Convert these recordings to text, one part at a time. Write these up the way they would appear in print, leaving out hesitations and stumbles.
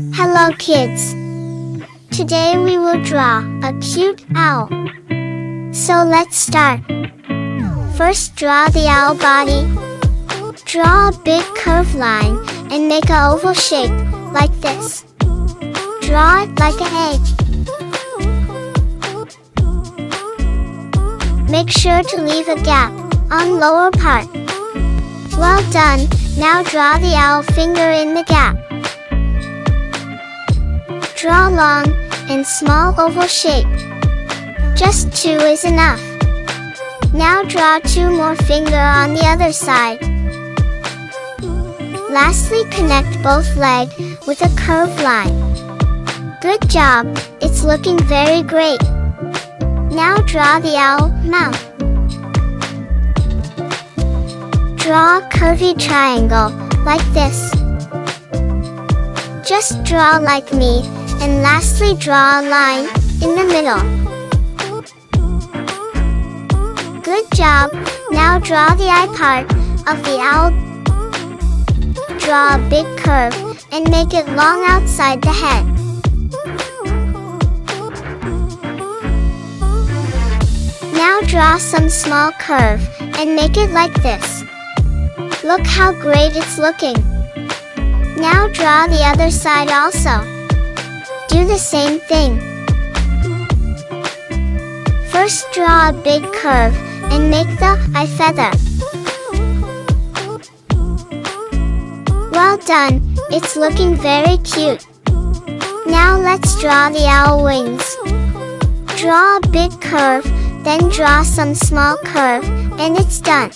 Hello kids! Today we will draw a cute owl. So let's start. First draw the owl body. Draw a big curved line and make an oval shape like this. Draw it like an egg. Make sure to leave a gap on lower part. Well done, now draw the owl finger in the gap. Draw long and small oval shape. Just 2 is enough. Now draw 2 more fingers on the other side. Lastly, connect both legs with a curved line. Good job, it's looking very great. Now draw the owl mouth. Draw a curvy triangle like this. Just draw like me, and lastly draw a line in the middle. Good job, now draw the eye part of the owl. Draw a big curve and make it long outside the head. Now draw some small curve and make it like this. Look how great it's looking. Now draw the other side also. Do the same thing. First draw a big curve and make the eye feather. Well done, it's looking very cute. Now let's draw the owl wings. Draw a big curve, then draw some small curve, and it's done.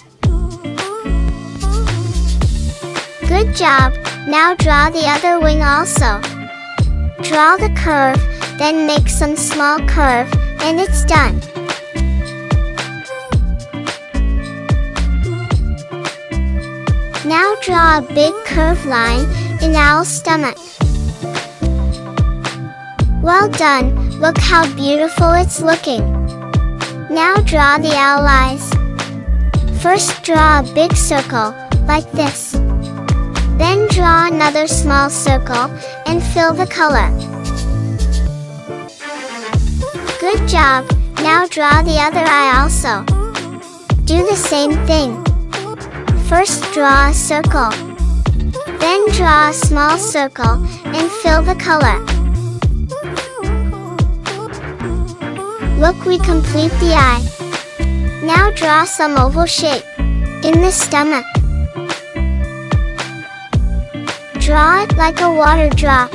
Good job, now draw the other wing also. Draw the curve, then make some small curve, and it's done. Now draw a big curved line in owl's stomach. Well done, look how beautiful it's looking. Now draw the owl eyes. First draw a big circle, like this. Then draw another small circle and fill the color. Good job, now draw the other eye also. Do the same thing. First draw a circle. Then draw a small circle and fill the color. Look, we complete the eye. Now draw some oval shape in the stomach. Draw it like a water drop.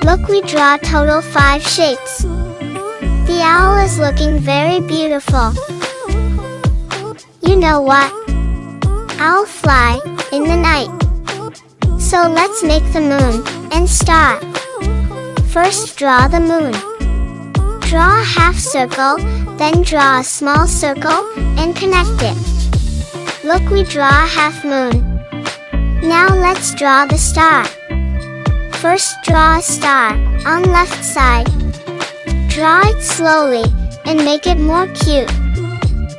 Look, we draw total 5 shapes. The owl is looking very beautiful. You know what? Owl fly in the night. So let's make the moon and star. First draw the moon. Draw a half circle, then draw a small circle and connect it. Look, we draw a half moon. Now let's draw the star. First draw a star on left side. Draw it slowly and make it more cute.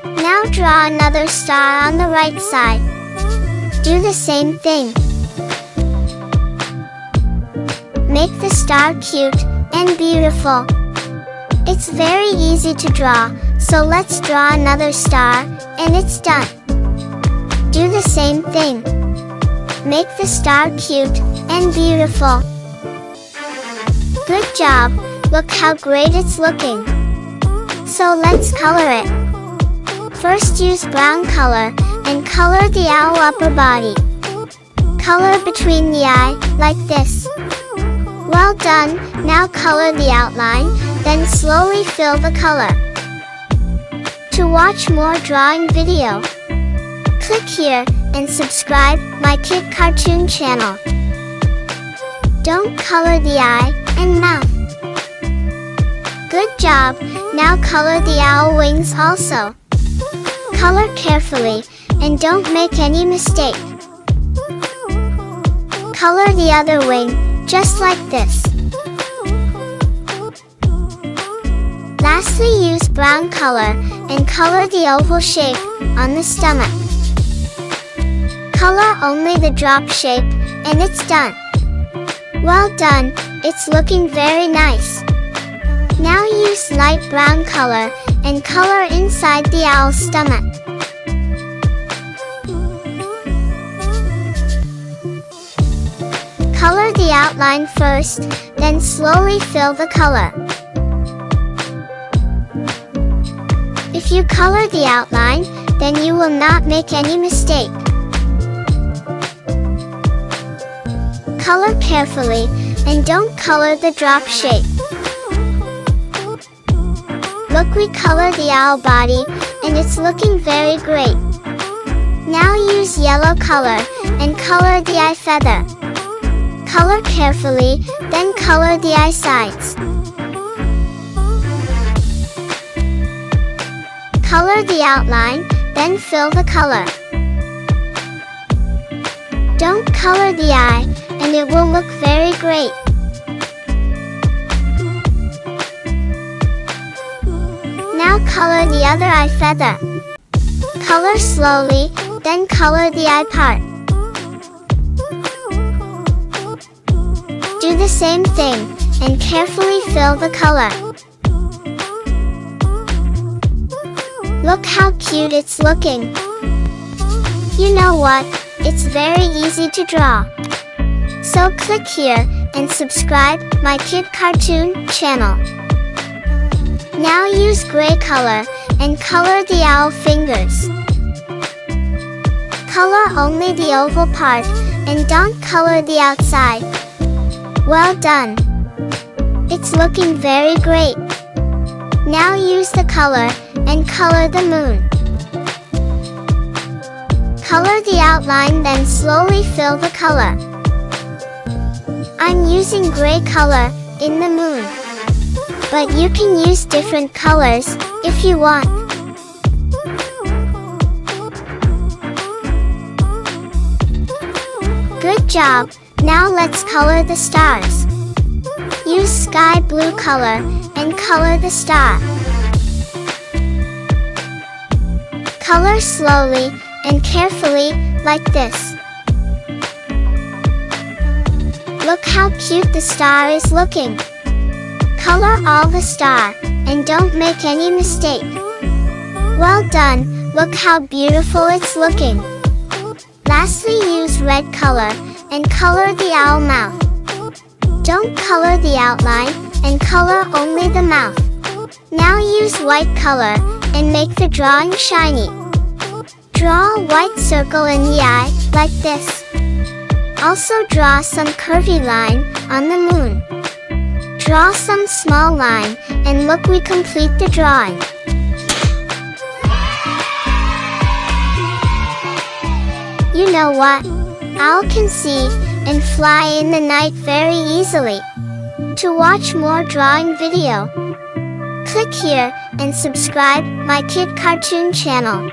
Now draw another star on the right side. Do the same thing. Make the star cute and beautiful. It's very easy to draw, so let's draw another star, and it's done. Do the same thing. Make the star cute and beautiful. Good job, look how great it's looking. So let's color it. First use brown color and color the owl upper body. Color between the eye, like this. Well done, now color the outline, then slowly fill the color. To watch more drawing video, click here and subscribe my Kid Cartoon channel. Don't color the eye and mouth. Good job, now color the owl wings also. Color carefully and don't make any mistake. Color the other wing, just like this. Lastly, use brown color and color the oval shape on the stomach. Color only the drop shape, and it's done. Well done, it's looking very nice. Now use light brown color, and color inside the owl's stomach. Color the outline first, then slowly fill the color. If you color the outline, then you will not make any mistake. Color carefully, and don't color the drop shape. Look, we color the owl body, and it's looking very great. Now use yellow color, and color the eye feather. Color carefully, then color the eye sides. Color the outline, then fill the color. Don't color the eye, and it will look very great. Now color the other eye feather. Color slowly, then color the eye part. Do the same thing, and carefully fill the color. Look how cute it's looking. You know what? It's very easy to draw. So click here, and subscribe my Kid Cartoon channel. Now use gray color, and color the owl fingers. Color only the oval part, and don't color the outside. Well done! It's looking very great. Now use the color, and color the moon. Color the outline, then slowly fill the color. I'm using gray color in the moon, but you can use different colors if you want. Good job! Now let's color the stars. Use sky blue color and color the star. Color slowly and carefully, like this. Look how cute the star is looking. Color all the star, and don't make any mistake. Well done, look how beautiful it's looking. Lastly, use red color, and color the owl mouth. Don't color the outline, and color only the mouth. Now use white color, and make the drawing shiny. Draw a white circle in the eye, like this. Also draw some curvy line on the moon. Draw some small line, and look, we complete the drawing. You know what? Owl can see and fly in the night very easily. To watch more drawing video, click here and subscribe my Kid Cartoon channel.